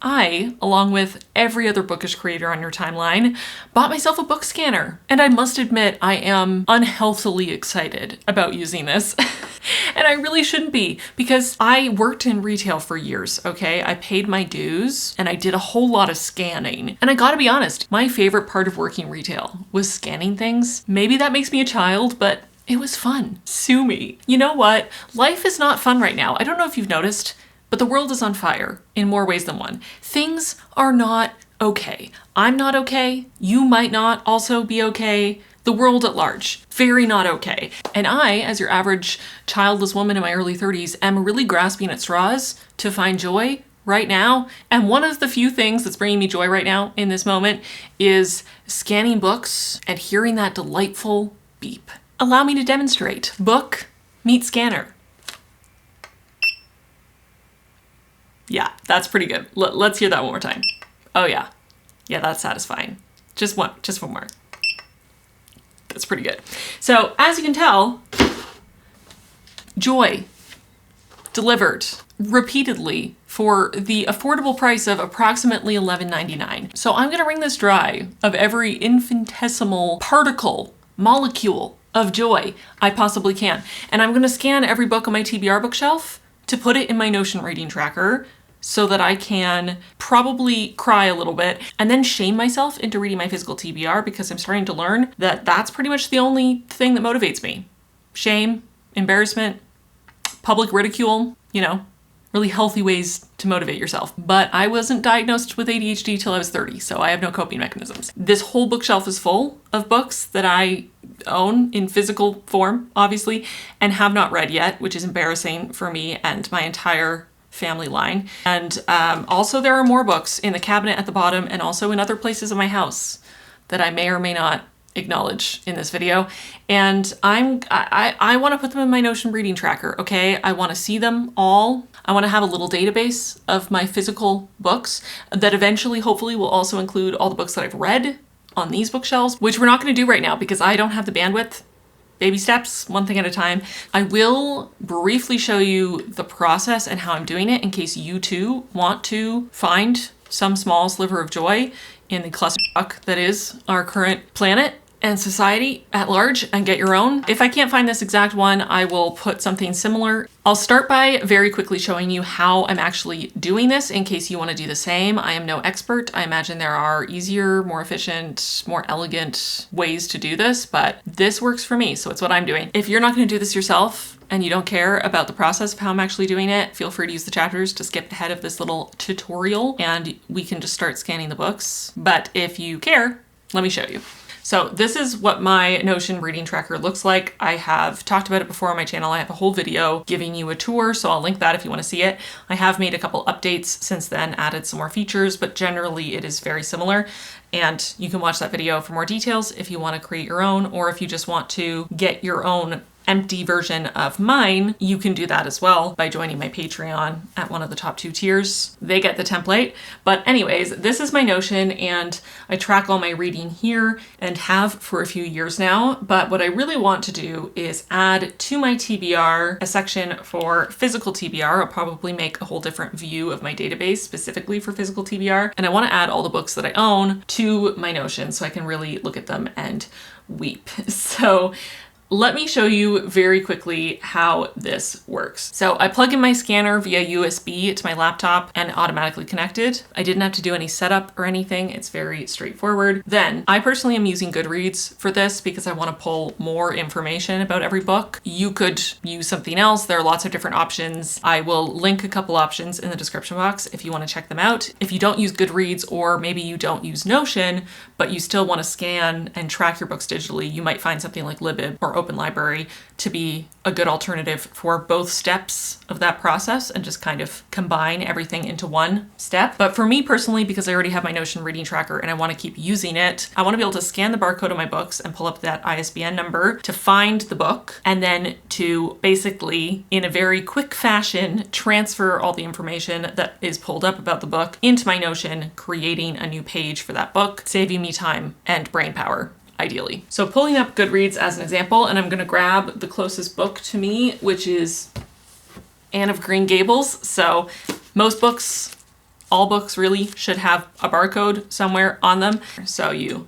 I, along with every other bookish creator on your timeline, bought myself a book scanner. And I must admit, I am unhealthily excited about using this. And I really shouldn't be, because I worked in retail for years, okay? I paid my dues and I did a whole lot of scanning. And I gotta be honest, my favorite part of working retail was scanning things. Maybe that makes me a child, but it was fun. Sue me. You know what? Life is not fun right now. I don't know if you've noticed, but the world is on fire in more ways than one. Things are not okay. I'm not okay. You might not also be okay. The world at large, very not okay. And I, as your average childless woman in my early 30s, am really grasping at straws to find joy right now. And one of the few things that's bringing me joy right now in this moment is scanning books and hearing that delightful beep. Allow me to demonstrate. Book, meet scanner. Yeah, that's pretty good. Let's hear that one more time. Oh yeah. Yeah, that's satisfying. Just one more. That's pretty good. So as you can tell, joy delivered repeatedly for the affordable price of approximately $11.99. So I'm gonna wring this dry of every infinitesimal particle, molecule of joy I possibly can. And I'm gonna scan every book on my TBR bookshelf to put it in my Notion reading tracker so that I can probably cry a little bit and then shame myself into reading my physical TBR, because I'm starting to learn that that's pretty much the only thing that motivates me. Shame, embarrassment, public ridicule, really healthy ways to motivate yourself. But I wasn't diagnosed with ADHD till I was 30, so I have no coping mechanisms. This whole bookshelf is full of books that I own in physical form, obviously, and have not read yet, which is embarrassing for me and my entire family line. And also there are more books in the cabinet at the bottom and also in other places in my house that I may or may not acknowledge in this video. And I want to put them in my Notion reading tracker, okay? I want to see them all. I want to have a little database of my physical books that eventually, hopefully, will also include all the books that I've read on these bookshelves, which we're not going to do right now because I don't have the bandwidth. Baby steps, one thing at a time. I will briefly show you the process and how I'm doing it in case you too want to find some small sliver of joy in the clusterfuck that is our current planet and society at large and get your own. If I can't find this exact one, I will put something similar. I'll start by very quickly showing you how I'm actually doing this in case you want to do the same. I am no expert. I imagine there are easier, more efficient, more elegant ways to do this, but this works for me, so it's what I'm doing. If you're not going to do this yourself and you don't care about the process of how I'm actually doing it, feel free to use the chapters to skip ahead of this little tutorial and we can just start scanning the books. But if you care, let me show you. So this is what my Notion reading tracker looks like. I have talked about it before on my channel. I have a whole video giving you a tour, so I'll link that if you want to see it. I have made a couple updates since then, added some more features, but generally it is very similar. And you can watch that video for more details if you want to create your own, or if you just want to get your own empty version of mine, you can do that as well by joining my Patreon at one of the top 2 tiers. They get the template. But anyways, this is my Notion and I track all my reading here and have for a few years now. But what I really want to do is add to my TBR a section for physical TBR. I'll probably make a whole different view of my database specifically for physical TBR. And I want to add all the books that I own to my Notion so I can really look at them and weep. So let me show you very quickly how this works. So I plug in my scanner via USB to my laptop and automatically connected. I didn't have to do any setup or anything. It's very straightforward. Then I personally am using Goodreads for this because I want to pull more information about every book. You could use something else. There are lots of different options. I will link a couple options in the description box if you want to check them out. If you don't use Goodreads, or maybe you don't use Notion, but you still want to scan and track your books digitally, you might find something like Libid or Open Library to be a good alternative for both steps of that process and just kind of combine everything into one step. But for me personally, because I already have my Notion reading tracker and I want to keep using it, I want to be able to scan the barcode of my books and pull up that ISBN number to find the book, and then to basically, in a very quick fashion, transfer all the information that is pulled up about the book into my Notion, creating a new page for that book, saving me time and brain power, ideally. So pulling up Goodreads as an example, and I'm gonna grab the closest book to me, which is Anne of Green Gables. So most books All books really should have a barcode somewhere on them. So you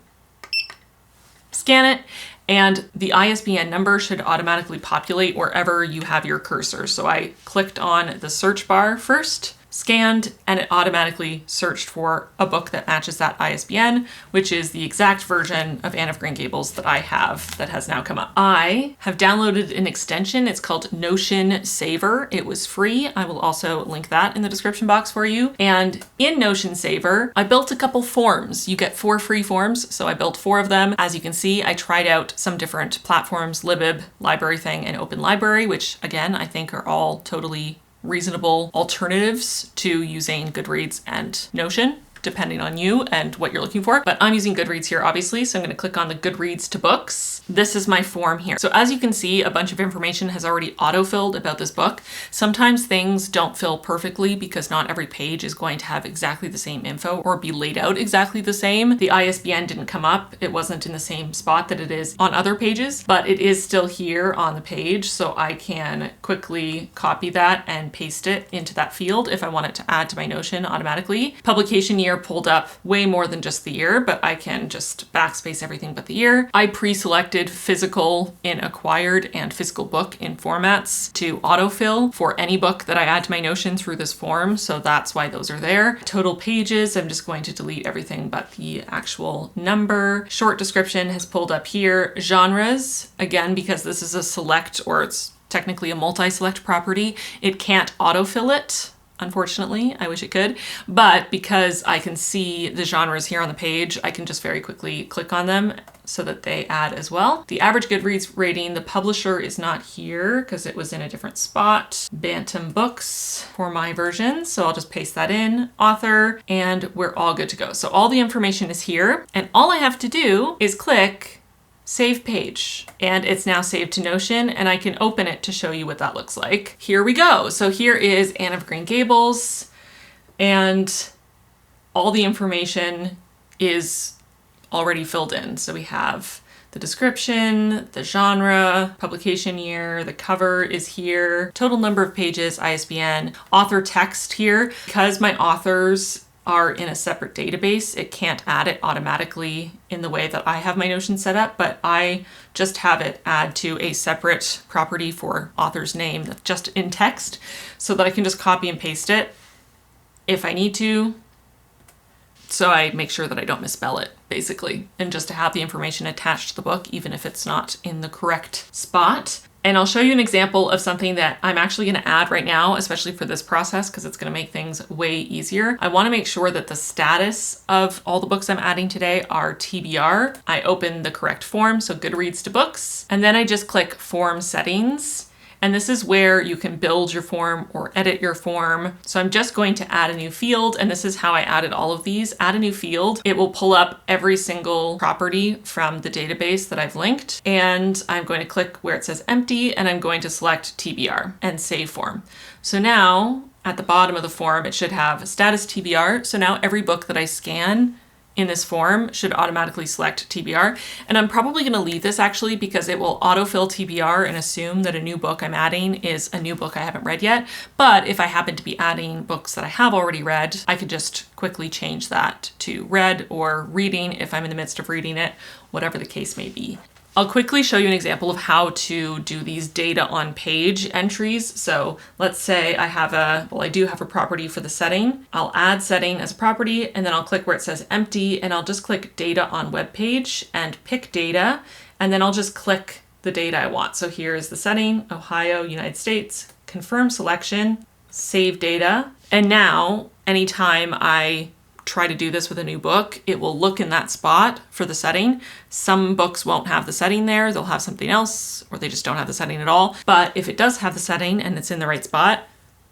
scan it, and the ISBN number should automatically populate wherever you have your cursor. So I clicked on the search bar first, scanned, and it automatically searched for a book that matches that ISBN, which is the exact version of Anne of Green Gables that I have that has now come up. I have downloaded an extension. It's called Notion Saver. It was free. I will also link that in the description box for you. And in Notion Saver, I built a couple forms. You get 4 free forms, so I built 4 of them. As you can see, I tried out some different platforms, Libib, Library Thing, and Open Library, which again, I think are all totally reasonable alternatives to using Goodreads and Notion, depending on you and what you're looking for. But I'm using Goodreads here, obviously, so I'm going to click on the Goodreads to books. This is my form here. So as you can see, a bunch of information has already auto-filled about this book. Sometimes things don't fill perfectly because not every page is going to have exactly the same info or be laid out exactly the same. The ISBN didn't come up. It wasn't in the same spot that it is on other pages, but it is still here on the page. So I can quickly copy that and paste it into that field if I want it to add to my Notion automatically. Publication year pulled up way more than just the year, but I can just backspace everything but the year. I pre-selected physical in acquired and physical book in formats to autofill for any book that I add to my Notion through this form, so that's why those are there. Total pages, I'm just going to delete everything but the actual number. Short description has pulled up here. Genres, again, because this is a select, or it's technically a multi-select property, it can't autofill it. Unfortunately, I wish it could, but because I can see the genres here on the page, I can just very quickly click on them so that they add as well. The average Goodreads rating, the publisher is not here because it was in a different spot. Bantam Books for my version, so I'll just paste that in, author, and we're all good to go. So all the information is here, and all I have to do is click Save Page, and it's now saved to Notion, and I can open it to show you what that looks like. Here we go. So here is Anne of Green Gables, and all the information is already filled in. So we have the description, the genre, publication year, the cover is here, total number of pages, ISBN, author text here. Because my authors are in a separate database, it can't add it automatically in the way that I have my Notion set up, but I just have it add to a separate property for author's name that's just in text so that I can just copy and paste it if I need to. So I make sure that I don't misspell it, basically, and just to have the information attached to the book, even if it's not in the correct spot. And I'll show you an example of something that I'm actually going to add right now, especially for this process, because it's going to make things way easier. I want to make sure that the status of all the books I'm adding today are TBR. I open the correct form, so Goodreads to books, and then I just click Form Settings. And this is where you can build your form or edit your form. So I'm just going to add a new field, and this is how I added all of these. Add a new field. It will pull up every single property from the database that I've linked. And I'm going to click where it says empty, and I'm going to select TBR and save form. So now at the bottom of the form, it should have status TBR. So now every book that I scan in this form should automatically select TBR. And I'm probably gonna leave this actually because it will autofill TBR and assume that a new book I'm adding is a new book I haven't read yet. But if I happen to be adding books that I have already read, I could just quickly change that to read or reading if I'm in the midst of reading it, whatever the case may be. I'll quickly show you an example of how to do these data on page entries. So let's say I do have a property for the setting. I'll add setting as a property, and then I'll click where it says empty, and I'll just click data on web page and pick data, and then I'll just click the data I want. So here is the setting, Ohio, United States, confirm selection, save data. And now anytime I try to do this with a new book, it will look in that spot for the setting. Some books won't have the setting there, they'll have something else, or they just don't have the setting at all. But if it does have the setting and it's in the right spot,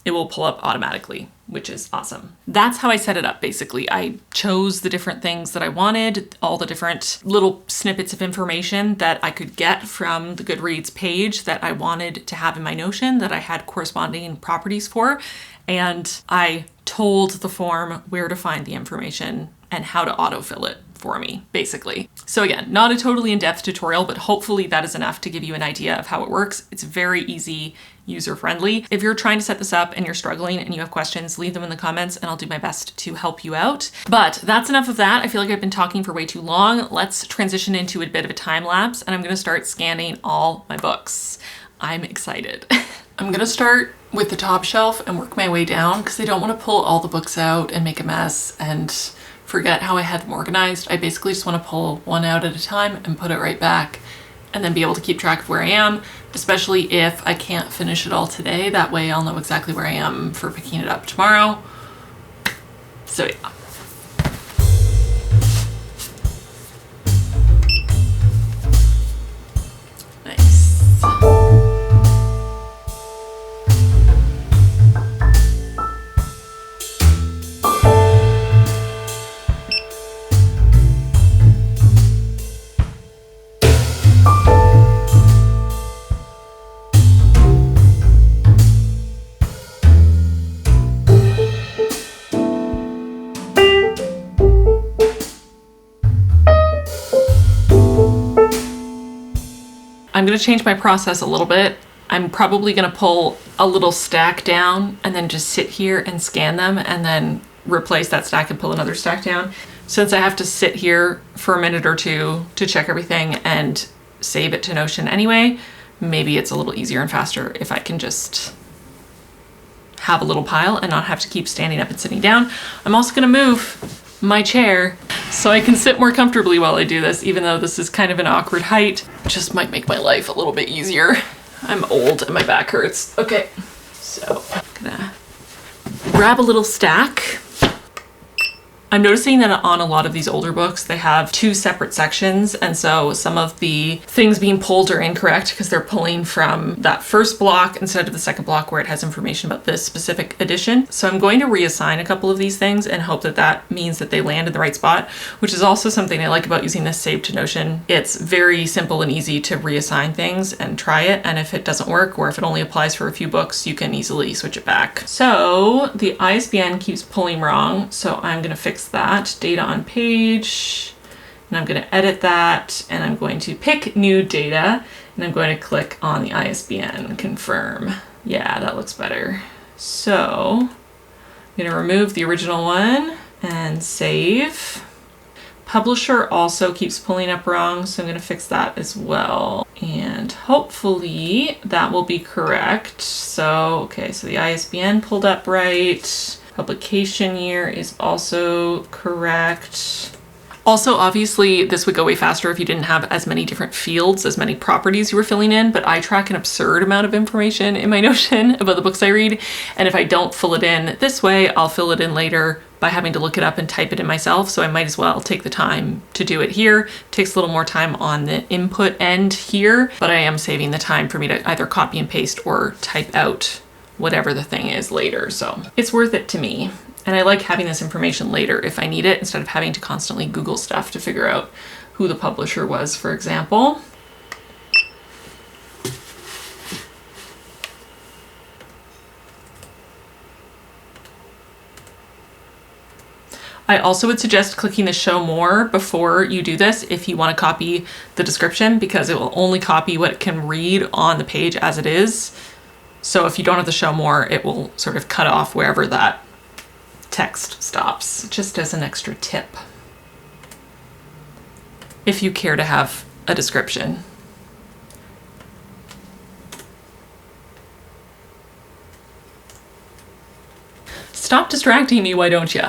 it will pull up automatically, which is awesome. That's how I set it up, basically. I chose the different things that I wanted, all the different little snippets of information that I could get from the Goodreads page that I wanted to have in my Notion that I had corresponding properties for. And I told the form where to find the information and how to autofill it. for me, basically. So again, not a totally in-depth tutorial, but hopefully that is enough to give you an idea of how it works. It's very easy, user-friendly. If you're trying to set this up and you're struggling and you have questions, leave them in the comments and I'll do my best to help you out. But that's enough of that. I feel like I've been talking for way too long. Let's transition into a bit of a time lapse and I'm gonna start scanning all my books. I'm excited. I'm gonna start with the top shelf and work my way down because I don't want to pull all the books out and make a mess and forget how I had them organized. I basically just want to pull one out at a time and put it right back and then be able to keep track of where I am, especially if I can't finish it all today. That way I'll know exactly where I am for picking it up tomorrow. So yeah. I'm gonna change my process a little bit. I'm probably gonna pull a little stack down and then just sit here and scan them and then replace that stack and pull another stack down. Since I have to sit here for a minute or two to check everything and save it to Notion anyway, maybe it's a little easier and faster if I can just have a little pile and not have to keep standing up and sitting down. I'm also gonna move my chair so I can sit more comfortably while I do this, even though this is kind of an awkward height. Just might make my life a little bit easier. I'm old and my back hurts. Okay, so I'm gonna grab a little stack. I'm noticing that on a lot of these older books, they have two separate sections. And so some of the things being pulled are incorrect because they're pulling from that first block instead of the second block where it has information about this specific edition. So I'm going to reassign a couple of these things and hope that that means that they land in the right spot, which is also something I like about using this Save to Notion. It's very simple and easy to reassign things and try it. And if it doesn't work, or if it only applies for a few books, you can easily switch it back. So the ISBN keeps pulling wrong. So I'm going to fix that. Data on page, and I'm going to edit that, and I'm going to pick new data, and I'm going to click on the ISBN, confirm. Yeah, that looks better. So I'm going to remove the original one and save. Publisher also keeps pulling up wrong, so I'm going to fix that as well. And hopefully that will be correct. So, okay, so the ISBN pulled up right. Publication year is also correct. Also, obviously, this would go way faster if you didn't have as many different fields, as many properties you were filling in, but I track an absurd amount of information in my Notion about the books I read, and if I don't fill it in this way, I'll fill it in later by having to look it up and type it in myself, so I might as well take the time to do it here. It takes a little more time on the input end here, but I am saving the time for me to either copy and paste or type out whatever the thing is later. So it's worth it to me. And I like having this information later if I need it, instead of having to constantly Google stuff to figure out who the publisher was, for example. I also would suggest clicking the show more before you do this if you want to copy the description, because it will only copy what it can read on the page as it is. So if you don't have the show more, it will sort of cut off wherever that text stops, just as an extra tip, if you care to have a description. Stop distracting me, why don't you?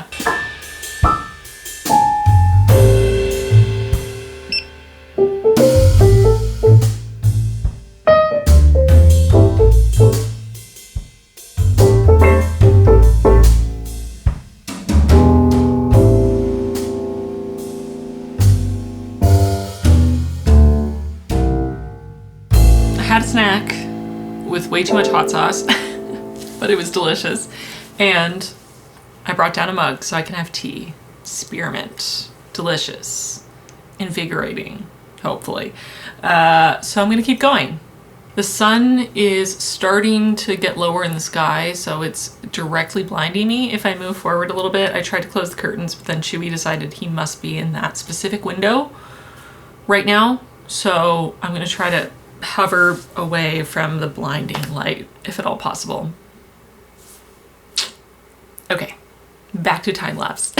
Snack with way too much hot sauce, but it was delicious. And I brought down a mug so I can have tea. Spearmint. Delicious. Invigorating, hopefully. So I'm gonna keep going. The sun is starting to get lower in the sky, so it's directly blinding me if I move forward a little bit. I tried to close the curtains, but then Chewy decided he must be in that specific window right now. So I'm gonna try to hover away from the blinding light, if at all possible. Okay, back to time lapse.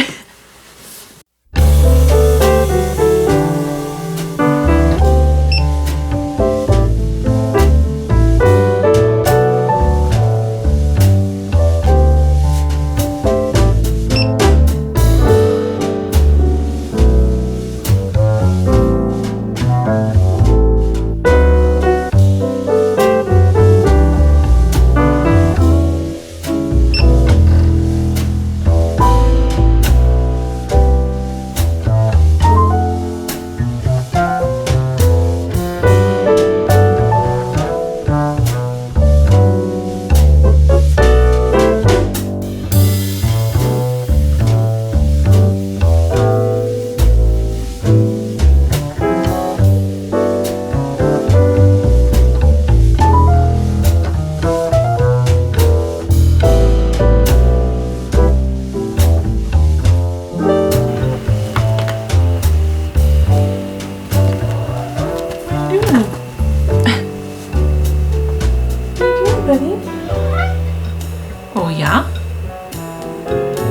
Oh yeah?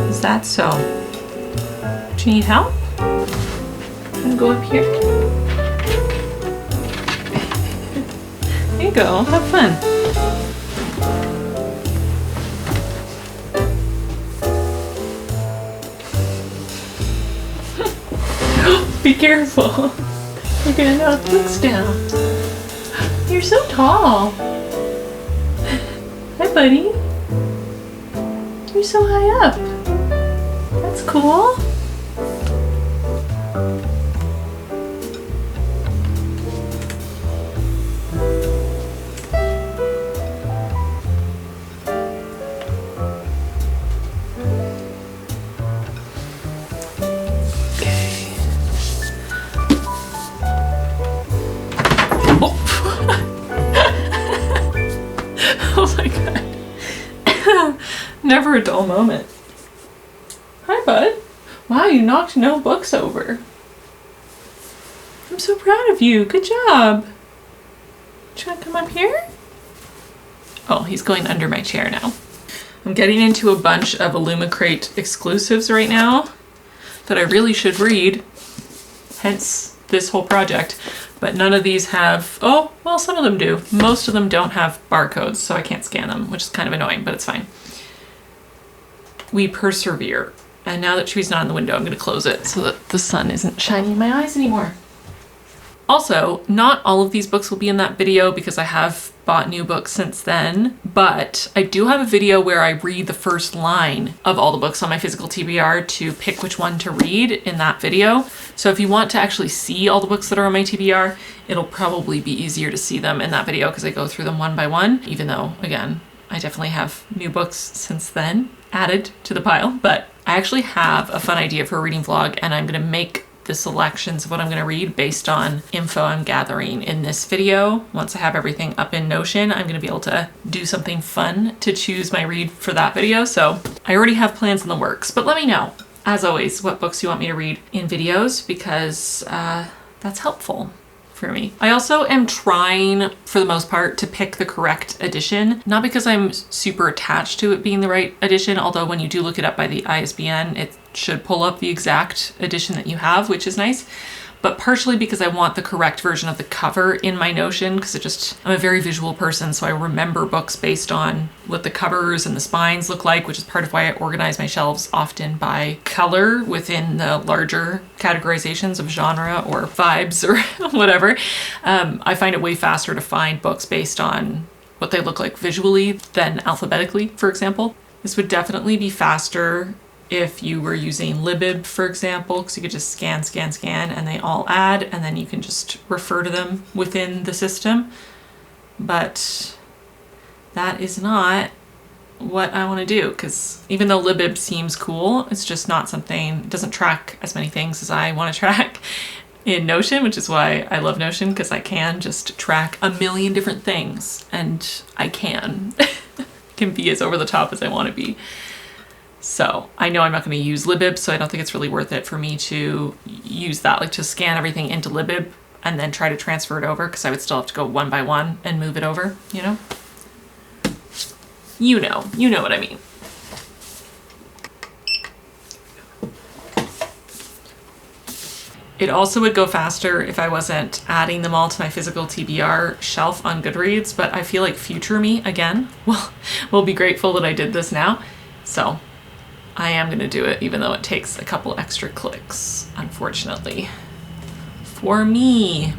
Is that so? Do you need help? I'm gonna go up here. There you go, have fun. Be careful. You're gonna knock books down. You're so tall. Hi, buddy. You're so high up. That's cool. Oh my god. Never a dull moment. Hi, bud. Wow, you knocked no books over. I'm so proud of you. Good job. Do you want to come up here? Oh, he's going under my chair now. I'm getting into a bunch of Illumicrate exclusives right now that I really should read. Hence this whole project. But none of these have, oh, well, some of them do. Most of them don't have barcodes, so I can't scan them, which is kind of annoying, but it's fine. We persevere. And now that Chewy's not in the window, I'm going to close it so that the sun isn't shining in my eyes anymore. Also, not all of these books will be in that video because I have bought new books since then, but I do have a video where I read the first line of all the books on my physical TBR to pick which one to read in that video. So if you want to actually see all the books that are on my TBR, it'll probably be easier to see them in that video because I go through them one by one, even though, again, I definitely have new books since then added to the pile. But I actually have a fun idea for a reading vlog, and I'm going to make the selections of what I'm going to read based on info I'm gathering in this video. Once I have everything up in Notion, I'm going to be able to do something fun to choose my read for that video. So I already have plans in the works, but let me know, as always, what books you want me to read in videos, because that's helpful for me. I also am trying, for the most part, to pick the correct edition, not because I'm super attached to it being the right edition, although when you do look it up by the ISBN, it should pull up the exact edition that you have, which is nice, but partially because I want the correct version of the cover in my Notion, because I'm a very visual person, so I remember books based on what the covers and the spines look like, which is part of why I organize my shelves often by color within the larger categorizations of genre or vibes or whatever. I find it way faster to find books based on what they look like visually than alphabetically, for example. This would definitely be faster if you were using Libib, for example, because you could just scan, and they all add, and then you can just refer to them within the system. But that is not what I want to do, because even though Libib seems cool, it's just not something, it doesn't track as many things as I want to track. in Notion, which is why I love Notion, because I can just track a million different things, and I can be as over the top as I want to be. So I know I'm not going to use libib, so I don't think it's really worth it for me to use that, like to scan everything into libib and then try to transfer it over, because I would still have to go one by one and move it over, you know? You know what I mean. It also would go faster if I wasn't adding them all to my physical TBR shelf on Goodreads, but I feel like future me, again, will be grateful that I did this now. So I am going to do it, even though it takes a couple extra clicks, unfortunately, for me.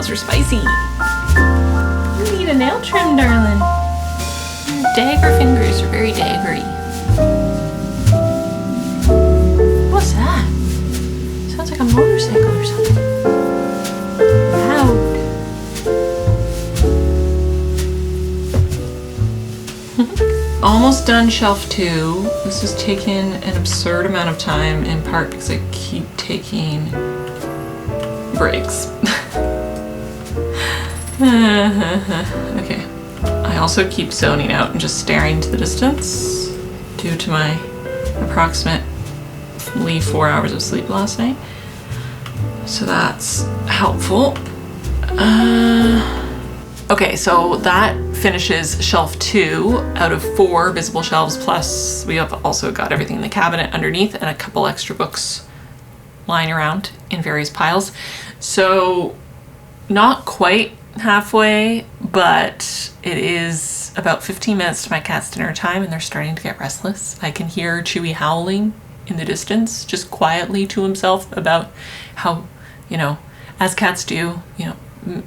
nails are spicy. You need a nail trim, darling. Your dagger fingers are very daggery. What's that? Sounds like a motorcycle or something. Loud. Almost done shelf 2. This is taking an absurd amount of time, in part because I keep taking breaks. Okay. I also keep zoning out and just staring into the distance due to my approximately 4 hours of sleep last night. So that's helpful. Okay, so that finishes shelf 2 out of 4 visible shelves, plus we have also got everything in the cabinet underneath and a couple extra books lying around in various piles. So not quite halfway, but it is about 15 minutes to my cat's dinner time and they're starting to get restless. I can hear Chewy howling in the distance, just quietly to himself about how, you know, as cats do, you know,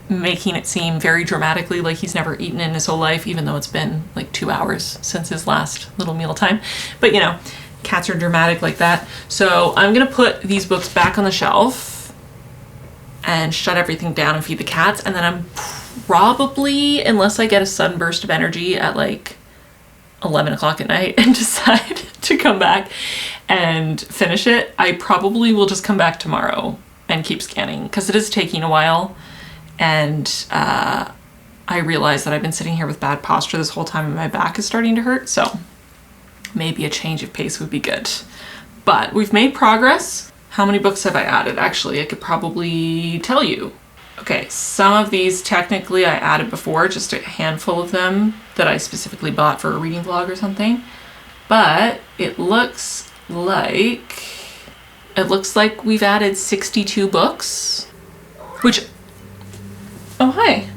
making it seem very dramatically like he's never eaten in his whole life, even though it's been like 2 hours since his last little meal time. But you know, cats are dramatic like that. So I'm gonna put these books back on the shelf and shut everything down and feed the cats. And then I'm probably, unless I get a sudden burst of energy at like 11 o'clock at night and decide to come back and finish it, I probably will just come back tomorrow and keep scanning because it is taking a while. And I realize that I've been sitting here with bad posture this whole time and my back is starting to hurt, so maybe a change of pace would be good. But we've made progress. How many books have I added? Actually, I could probably tell you. Okay, some of these technically I added before, just a handful of them that I specifically bought for a reading vlog or something. But it looks like we've added 62 books, which... Oh, hi.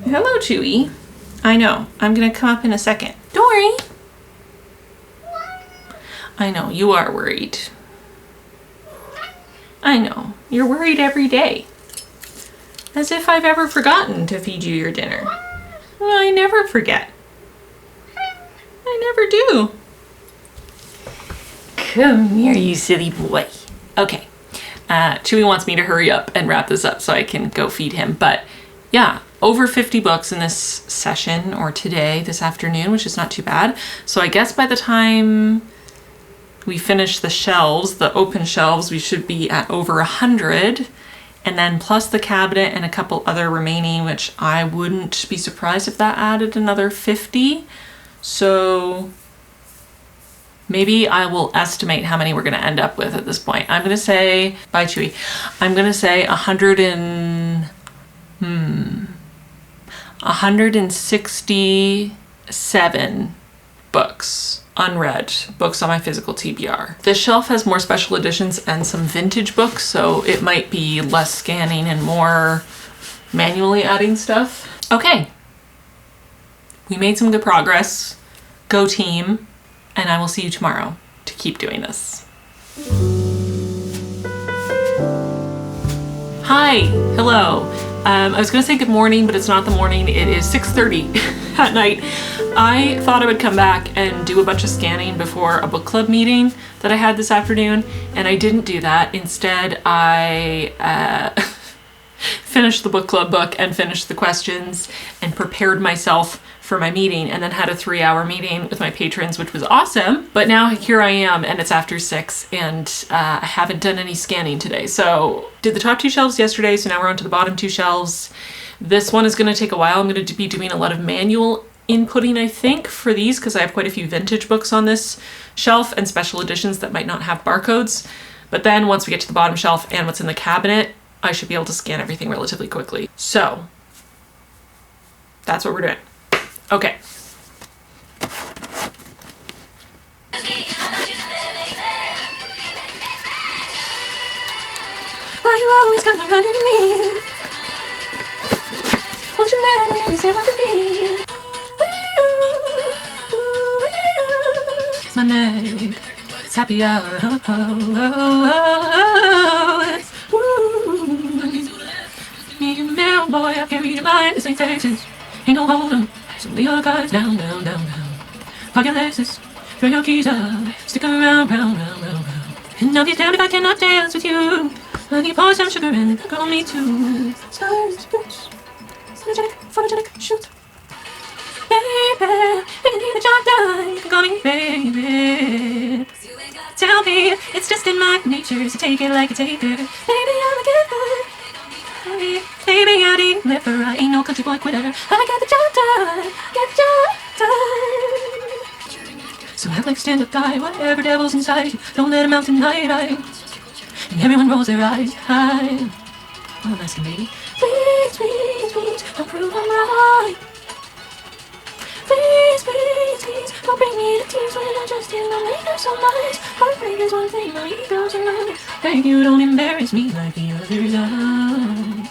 Hello, Chewy. I know. I'm gonna come up in a second. Don't worry. I know, you are worried. I know. You're worried every day. As if I've ever forgotten to feed you your dinner. Well, I never forget. I never do. Come here, you silly boy. Okay. Chewy wants me to hurry up and wrap this up so I can go feed him, but yeah, over 50 books in this session, or today, this afternoon, which is not too bad. So I guess by the time we finish the shelves, the open shelves, we should be at over 100. And then plus the cabinet and a couple other remaining, which I wouldn't be surprised if that added another 50. So maybe I will estimate how many we're going to end up with at this point. I'm going to say, bye Chewy, I'm going to say 167 books, unread books on my physical TBR. This shelf has more special editions and some vintage books, so it might be less scanning and more manually adding stuff. Okay, we made some good progress. Go team, and I will see you tomorrow to keep doing this. Hi, hello. I was gonna say good morning, but it's not the morning. It is 6:30 at night. I thought I would come back and do a bunch of scanning before a book club meeting that I had this afternoon, and I didn't do that. Instead, I finished the book club book and finished the questions and prepared myself for my meeting, and then had a 3-hour meeting with my patrons, which was awesome. But now here I am and it's after 6 and I haven't done any scanning today. So did the top 2 shelves yesterday, so now we're on to the bottom 2 shelves. This one is going to take a while. I'm going to be doing a lot of manual inputting, I think, for these, because I have quite a few vintage books on this shelf and special editions that might not have barcodes. But then once we get to the bottom shelf and what's in the cabinet, I should be able to scan everything relatively quickly. So that's what we're doing. Okay. Why you always come around to me? Won't you let me say what to me? It's my name. It's happy hour. You melt can't read your mind, this ain't Texas. Ain't no hold 'em, so lay your cards down, down, down, down. Park your Lexus, throw your keys up, stick around, round, round, round, round. And I'll be down if I cannot dance with you. I need pour some sugar and girl me too. Stars, boots, photogenic, shoot. Baby, you can need the job done, you can call me baby. Tell me, it's just in my nature, so take it like a taker. Baby, I'm a giver. Baby, I didn't liver, I ain't no country boy quitter. I got the job done, get the job done. So act like stand up guy, whatever devil's inside you, don't let him out tonight, right? And everyone rolls their eyes high. All I'm asking, baby, please, please, please, don't prove I'm right. Please, please, please, don't bring me to tears when I just in my makeup so nice. Heartbreak is one thing, my ego's another. Beg you, don't embarrass me like the others are.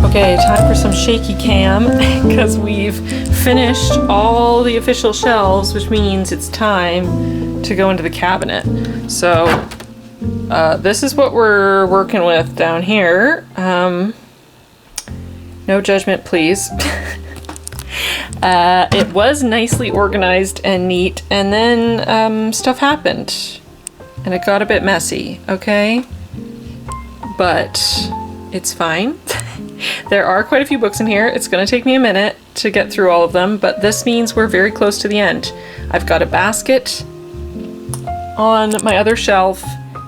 Okay, time for some shaky cam because we've finished all the official shelves, which means it's time to go into the cabinet. So this is what we're working with down here. No judgment, please. It was nicely organized and neat, and then stuff happened, and it got a bit messy, okay? But it's fine. There are quite a few books in here. It's going to take me a minute to get through all of them, but this means we're very close to the end. I've got a basket on my other shelf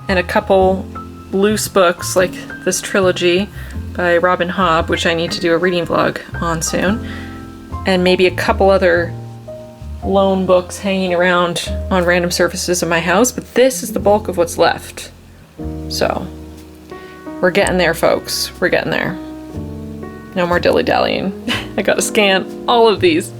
and a couple loose books like this trilogy by Robin Hobb, which I need to do a reading vlog on soon, and maybe a couple other lone books hanging around on random surfaces in my house, but this is the bulk of what's left. So we're getting there, folks. We're getting there. No more dilly-dallying. I gotta scan all of these.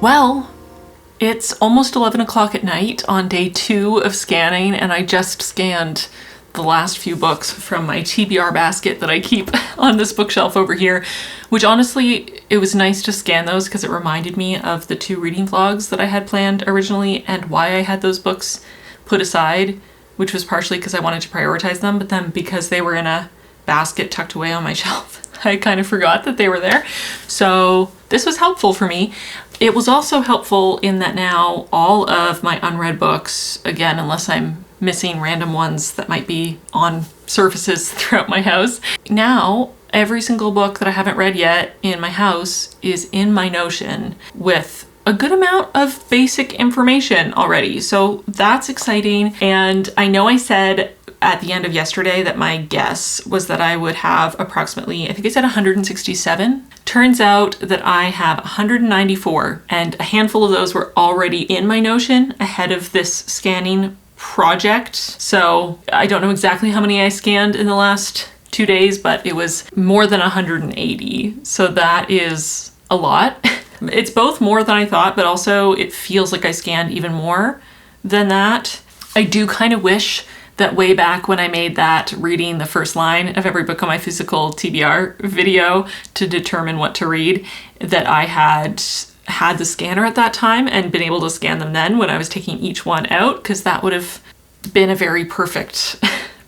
Well, it's almost 11 o'clock at night on day 2 of scanning, and I just scanned the last few books from my TBR basket that I keep on this bookshelf over here, which honestly, it was nice to scan those because it reminded me of the 2 reading vlogs that I had planned originally and why I had those books put aside, which was partially because I wanted to prioritize them, but then because they were in a basket tucked away on my shelf, I kind of forgot that they were there. So this was helpful for me. It was also helpful in that now all of my unread books, again, unless I'm missing random ones that might be on surfaces throughout my house, now every single book that I haven't read yet in my house is in my Notion with a good amount of basic information already. So that's exciting. And I know I said at the end of yesterday that my guess was that I would have approximately, I think I said 167. Turns out that I have 194, and a handful of those were already in my Notion ahead of this scanning project. So I don't know exactly how many I scanned in the last 2 days, but it was more than 180. So that is a lot. It's both more than I thought, but also it feels like I scanned even more than that. I do kind of wish that way back when I made that reading the first line of every book on my physical TBR video to determine what to read, that I had the scanner at that time and been able to scan them then when I was taking each one out, because that would have been a very perfect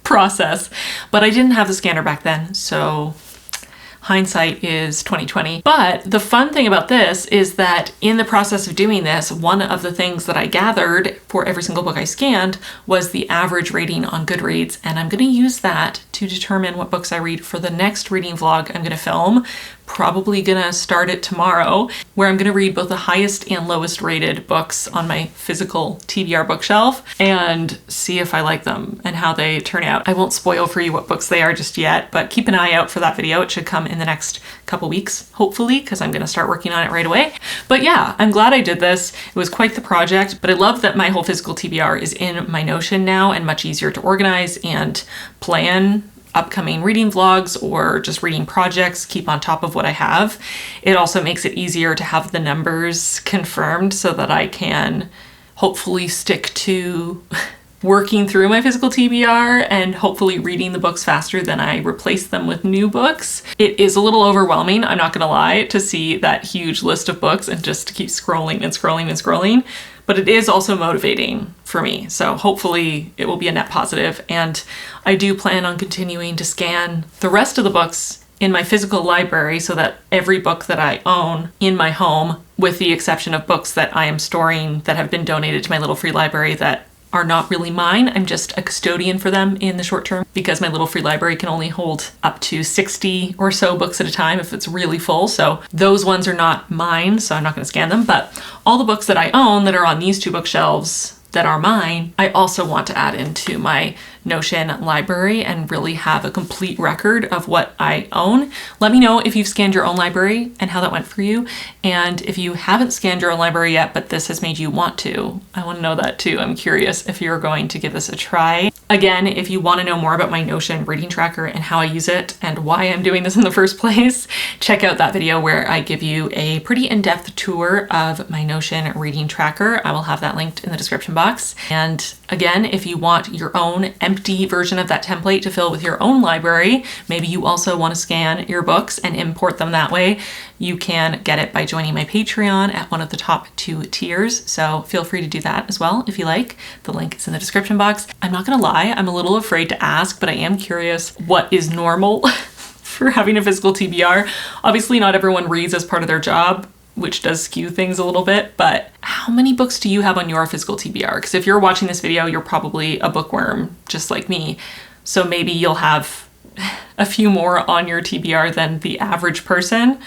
process. But I didn't have the scanner back then, so hindsight is 2020. But the fun thing about this is that in the process of doing this, one of the things that I gathered for every single book I scanned was the average rating on Goodreads, and I'm going to use that to determine what books I read for the next reading vlog I'm going to film. Probably gonna start it tomorrow, where I'm gonna read both the highest and lowest rated books on my physical TBR bookshelf and see if I like them and how they turn out. I won't spoil for you what books they are just yet, but keep an eye out for that video. It should come in the next couple weeks, hopefully, because I'm gonna start working on it right away. But yeah, I'm glad I did this. It was quite the project, but I love that my whole physical TBR is in my Notion now and much easier to organize and plan upcoming reading vlogs or just reading projects, keep on top of what I have. It also makes it easier to have the numbers confirmed so that I can hopefully stick to working through my physical TBR and hopefully reading the books faster than I replace them with new books. It is a little overwhelming, I'm not gonna lie, to see that huge list of books and just to keep scrolling and scrolling and scrolling. But it is also motivating for me. So hopefully it will be a net positive. And I do plan on continuing to scan the rest of the books in my physical library so that every book that I own in my home, with the exception of books that I am storing that have been donated to my little free library that are not really mine. I'm just a custodian for them in the short term because my little free library can only hold up to 60 or so books at a time if it's really full. So those ones are not mine, so I'm not going to scan them. But all the books that I own that are on these two bookshelves that are mine, I also want to add into my Notion library and really have a complete record of what I own. Let me know if you've scanned your own library and how that went for you. And if you haven't scanned your own library yet, but this has made you want to, I want to know that too. I'm curious if you're going to give this a try. Again, if you want to know more about my Notion reading tracker and how I use it and why I'm doing this in the first place, check out that video where I give you a pretty in-depth tour of my Notion reading tracker. I will have that linked in the description box. And again, if you want your own empty version of that template to fill with your own library, maybe you also want to scan your books and import them that way, you can get it by joining my Patreon at one of the top 2 tiers. So feel free to do that as well if you like. The link is in the description box. I'm not gonna lie, I'm a little afraid to ask, but I am curious what is normal for having a physical TBR. Obviously not everyone reads as part of their job, which does skew things a little bit, but how many books do you have on your physical TBR? Because if you're watching this video, you're probably a bookworm just like me. So maybe you'll have a few more on your TBR than the average person.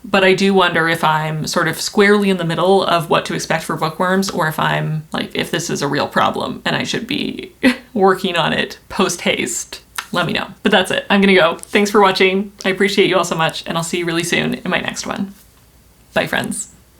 But I do wonder if I'm sort of squarely in the middle of what to expect for bookworms, or if I'm like, if this is a real problem and I should be working on it post haste. Let me know. But that's it. I'm gonna go. Thanks for watching. I appreciate you all so much, and I'll see you really soon in my next one. Bye, friends.